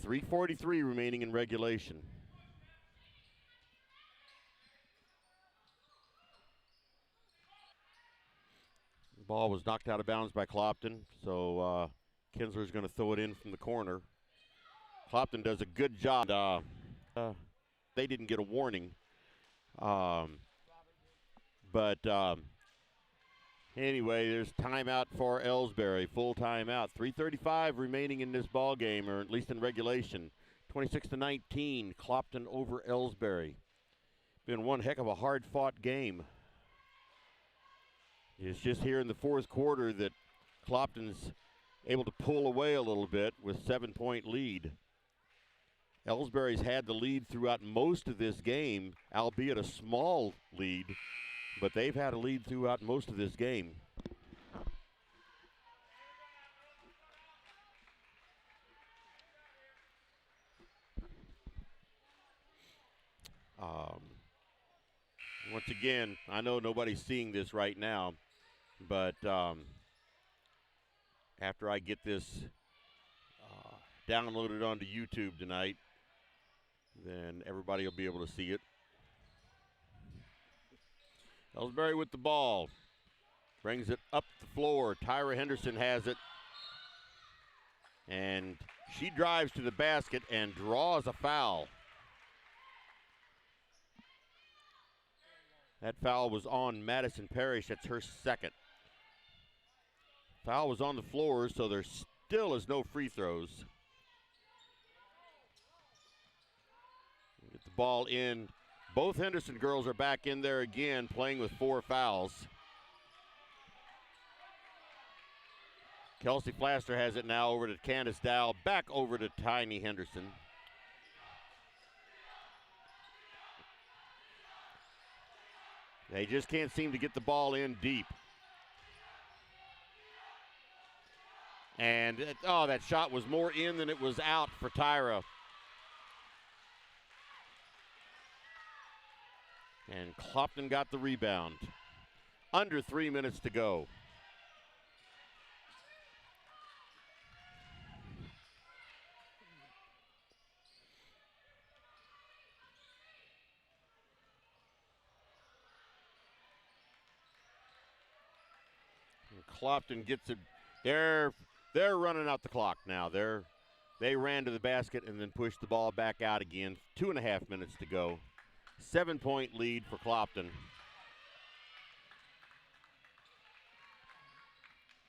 3:43 remaining in regulation. The ball was knocked out of bounds by Clopton, so Kinsler's going to throw it in from the corner. Clopton does a good job. They didn't get a warning. Anyway, there's timeout for Elsberry, full timeout. 3:35 remaining in this ball game, or at least in regulation. 26-19, Clopton over Elsberry. Been one heck of a hard-fought game. It's just here in the fourth quarter that Clopton's able to pull away a little bit with 7-point lead. Elsberry's had the lead throughout most of this game, albeit a small lead, but they've had a lead throughout most of this game. Once again, I know nobody's seeing this right now, but after I get this downloaded onto YouTube tonight, then everybody will be able to see it. Elsberry with the ball. Brings it up the floor. Tyra Henderson has it. And she drives to the basket and draws a foul. That foul was on Madison Parrish. That's her second. Foul was on the floor, so there still is no free throws. Get the ball in. Both Henderson girls are back in there again, playing with 4 fouls. Kelsey Flaster has it now over to Candace Dow, back over to Tiny Henderson. They just can't seem to get the ball in deep. And, that shot was more in than it was out for Tyra. And Clopton got the rebound. Under 3 minutes to go. And Clopton gets it. They're running out the clock now. They ran to the basket and then pushed the ball back out again. 2.5 minutes to go. 7-point lead for Clopton.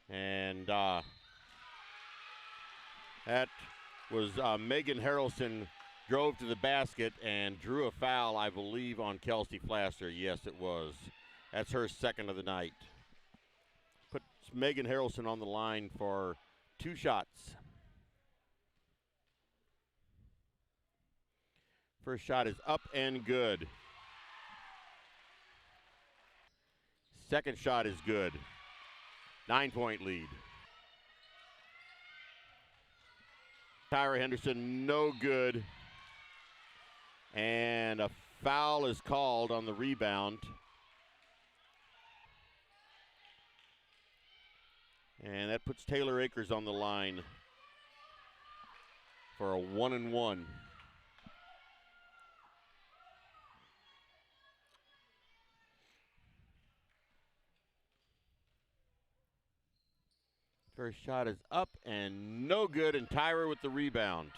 And that was Megan Harrelson drove to the basket and drew a foul, I believe, on Kelsey Flaster. Yes, it was. That's her second of the night. Puts Megan Harrelson on the line for 2 shots. First shot is up and good. Second shot is good. 9-point lead. Tyra Henderson, no good. And a foul is called on the rebound. And that puts Taylor Akers on the line for a 1-and-1. First shot is up and no good, and Tyra with the rebound.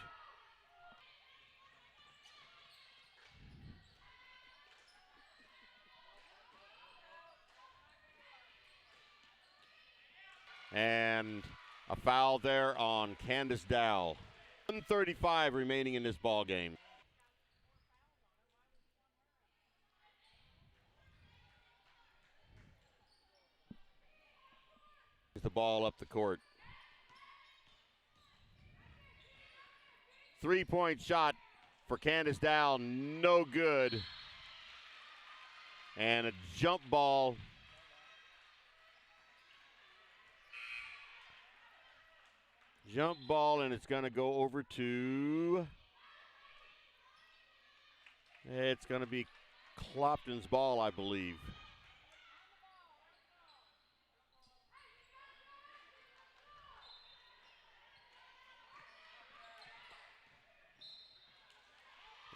And a foul there on Candace Dow. 1:35 remaining in this ball game. The ball up the court. 3-point shot for Candace Dow, no good. And a jump ball. Jump ball, and it's going to go over to, it's going to be Clopton's ball, I believe.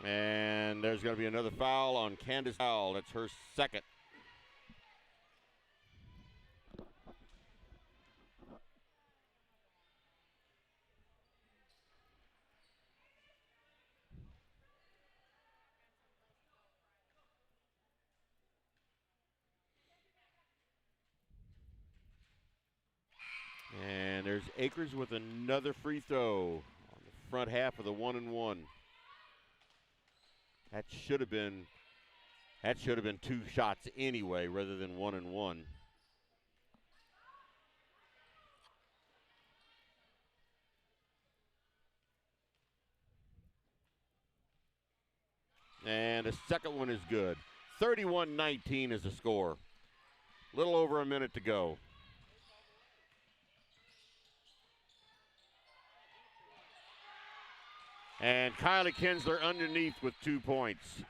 And there's going to be another foul on Candace Howell. That's her second. And there's Akers with another free throw on the front half of the 1-and-1. That should have been 2 shots anyway, rather than 1-and-1. And the second one is good. 31-19 is the score. Little over a minute to go. And Kylie Kinsler underneath with 2 points.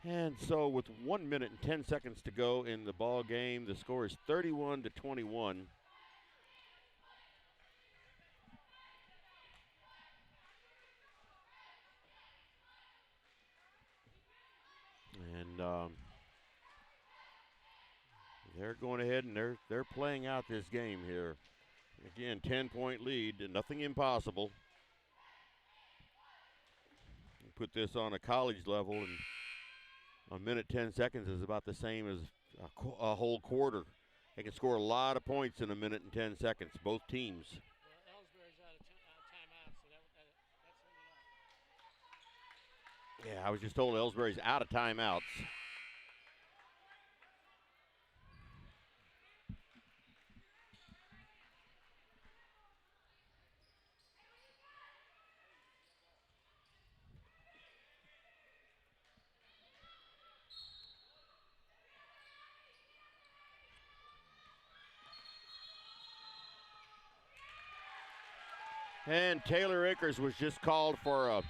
And so with 1 minute and 10 seconds to go in the ball game, the score is 31-21. And they're going ahead and they're playing out this game here. Again, 10-point lead, nothing impossible. Put this on a college level, and a minute 10 seconds is about the same as a whole quarter. They can score a lot of points in a minute and 10 seconds, both teams. Well, Elsberry's out of timeout, so that's Yeah, I was just told Elsberry's out of timeouts. And Taylor Akers was just called for a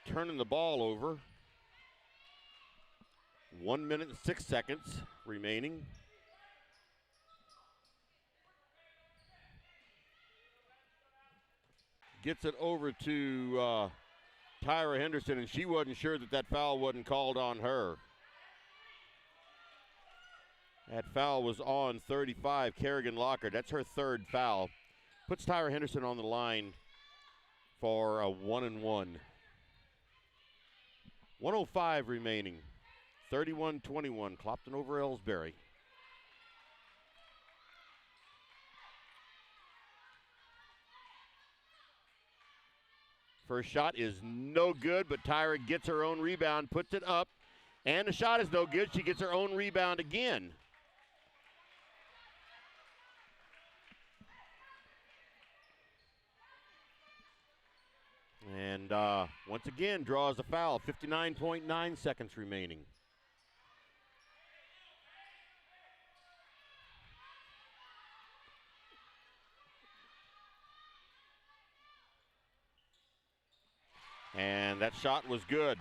turning the ball over. 1 minute and 6 seconds remaining. Gets it over to Tyra Henderson, and she wasn't sure that foul wasn't called on her. That foul was on 35, Kerrigan Locker. That's her third foul. Puts Tyra Henderson on the line for a 1-and-1. 1:05 remaining. 31-21, Clopton over Elsberry. First shot is no good, but Tyra gets her own rebound, puts it up, and the shot is no good. She gets her own rebound again. And once again draws a foul, 59.9 seconds remaining. And that shot was good.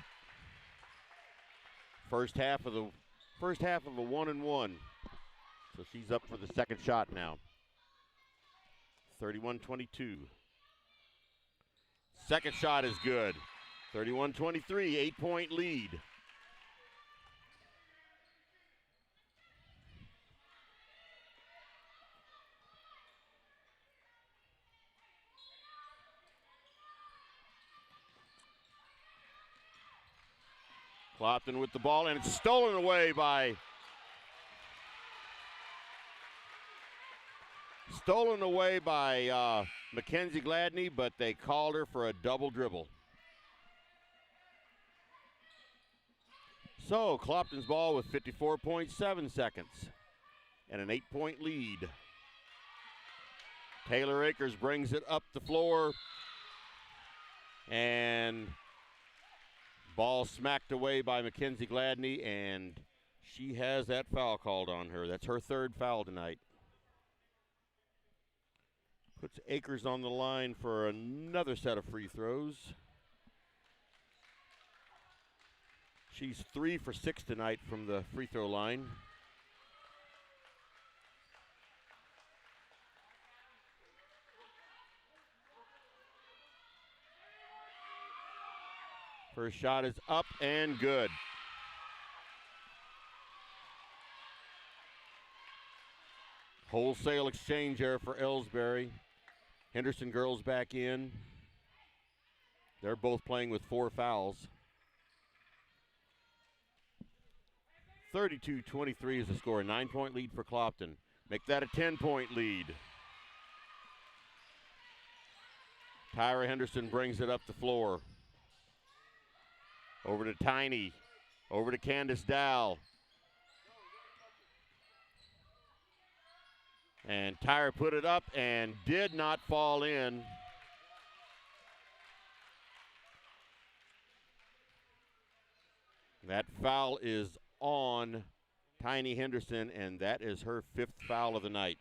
First half of a 1-and-1. So she's up for the second shot now. 31-22. Second shot is good. 31-23, 8-point lead. Clopton with the ball, and it's stolen away by Mackenzie Gladney, but they called her for a double dribble. So Clopton's ball with 54.7 seconds and an 8-point lead. Taylor Akers brings it up the floor, and ball smacked away by Mackenzie Gladney, and she has that foul called on her. That's her third foul tonight. Puts Akers on the line for another set of free throws. She's 3 for 6 tonight from the free throw line. First shot is up and good. Wholesale exchange there for Elsberry. Henderson girls back in. They're both playing with 4 fouls. 32-23 is the score. A 9-point lead for Clopton. Make that a 10-point lead. Tyra Henderson brings it up the floor. Over to Tiny. Over to Candace Dow. And Tyra put it up and did not fall in. That foul is on Tiny Henderson, and that is her 5th foul of the night.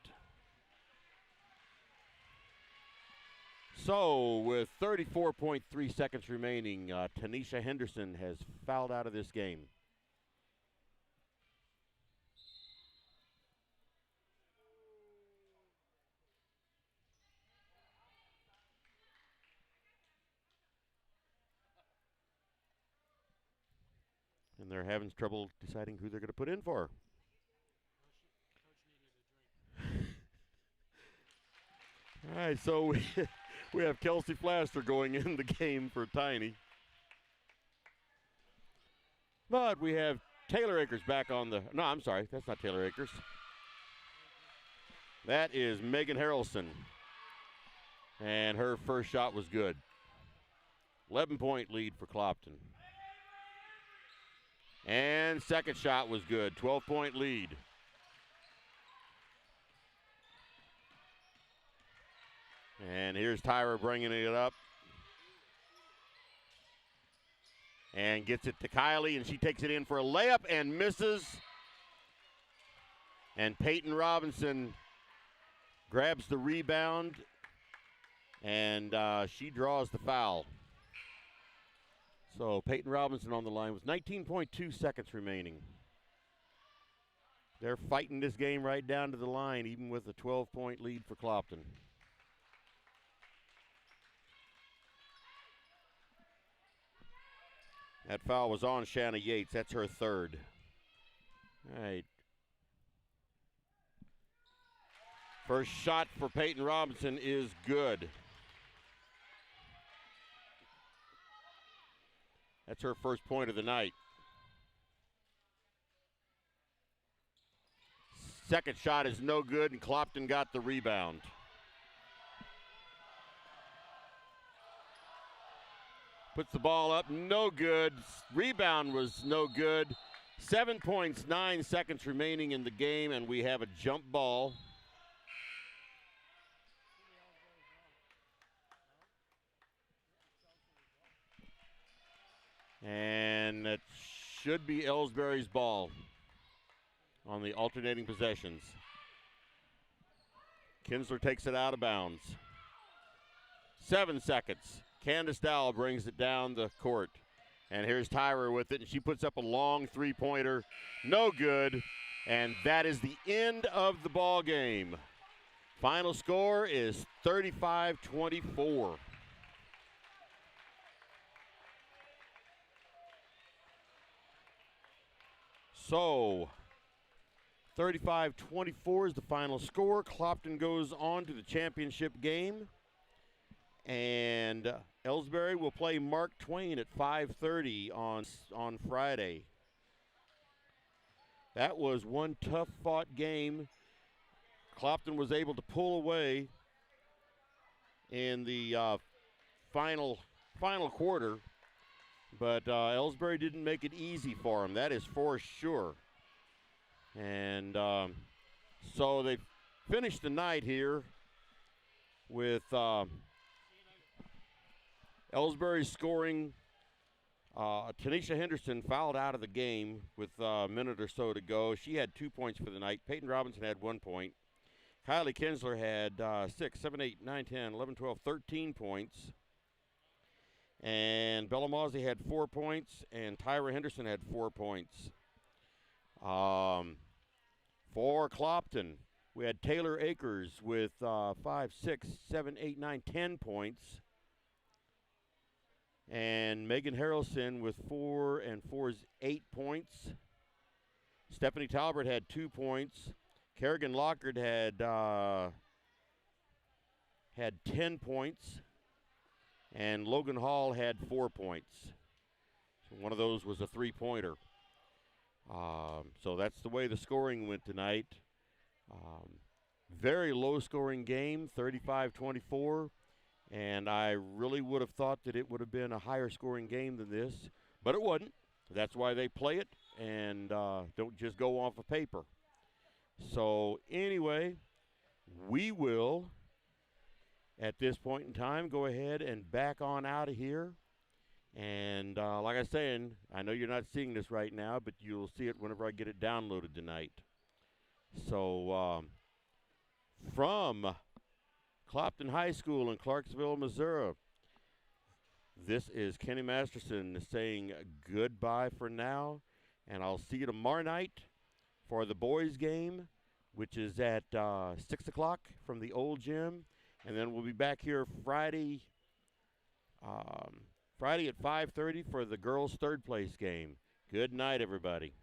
So, with 34.3 seconds remaining, Tanisha Henderson has fouled out of this game. And they're having trouble deciding who they're going to put in for. All right, so we have Kelsey Flaster going in the game for Tiny. But we have Taylor Akers back on the, no, I'm sorry, that's not Taylor Akers. That is Megan Harrelson. And her first shot was good. 11-point lead for Clopton. And second shot was good, 12-point lead. And here's Tyra bringing it up. And gets it to Kylie, and she takes it in for a layup and misses. And Peyton Robinson grabs the rebound, and she draws the foul. So Peyton Robinson on the line with 19.2 seconds remaining. They're fighting this game right down to the line, even with a 12-point lead for Clopton. That foul was on Shanna Yates. That's her 3rd. All right. First shot for Peyton Robinson is good. That's her first point of the night. Second shot is no good, and Clopton got the rebound. Puts the ball up, no good. Rebound was no good. 7.9 seconds remaining in the game, and we have a jump ball. And it should be Elsberry's ball on the alternating possessions. Kinsler takes it out of bounds. 7 seconds. Candace Dowell brings it down the court. And here's Tyra with it, and she puts up a long three-pointer. No good. And that is the end of the ball game. Final score is 35-24. So, 35-24 is the final score. Clopton goes on to the championship game. And Elsberry will play Mark Twain at 5:30 on Friday. That was one tough-fought game. Clopton was able to pull away in the final quarter, but Elsberry didn't make it easy for him. That is for sure. And so they finished the night here with Elsberry scoring. Tanisha Henderson fouled out of the game with a minute or so to go. She had 2 points for the night. Peyton Robinson had 1 point. Kylie Kinsler had 6, 7, 8, 9, 10, 11, 12, 13 points. And Bella Mawsey had 4 points, and Tyra Henderson had 4 points. For Clopton, we had Taylor Akers with 5, 6, 7, 8, 9, 10 points. And Megan Harrelson with 4 and 4 is 8 points. Stephanie Talbert had 2 points. Kerrigan Lockard had 10 points. And Logan Hall had 4 points. So one of those was a three-pointer. So that's the way the scoring went tonight. Very low-scoring game, 35-24. And I really would have thought that it would have been a higher-scoring game than this. But it wasn't. That's why they play it and don't just go off of paper. So anyway, we will, at this point in time, go ahead and back on out of here. And like I was saying, I know you're not seeing this right now, but you'll see it whenever I get it downloaded tonight. So from Clopton High School in Clarksville, Missouri, this is Kenny Masterson saying goodbye for now. And I'll see you tomorrow night for the boys' game, which is at 6 o'clock from the old gym. And then we'll be back here Friday at 5:30 for the girls' third place game. Good night, everybody.